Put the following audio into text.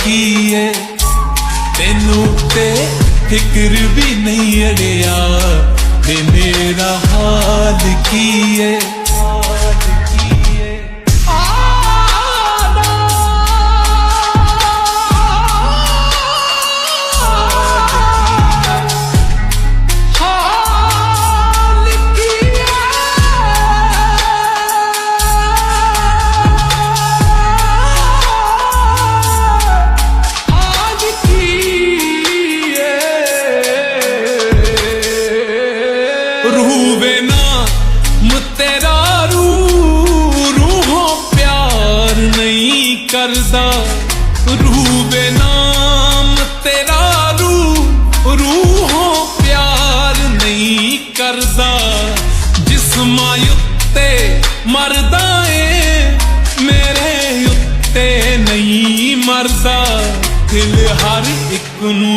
की है तेनू ते फिक्र भी नहीं अड़िया ते मेरा हाल की है रूवे नाम तेरा रूहों प्यार नहीं करदा रूवे नाम तेरा रूहों प्यार नहीं करदा जिस्मां उत्ते मरदा ए मेरे उत्ते नहीं मरदा दिल हर एक नू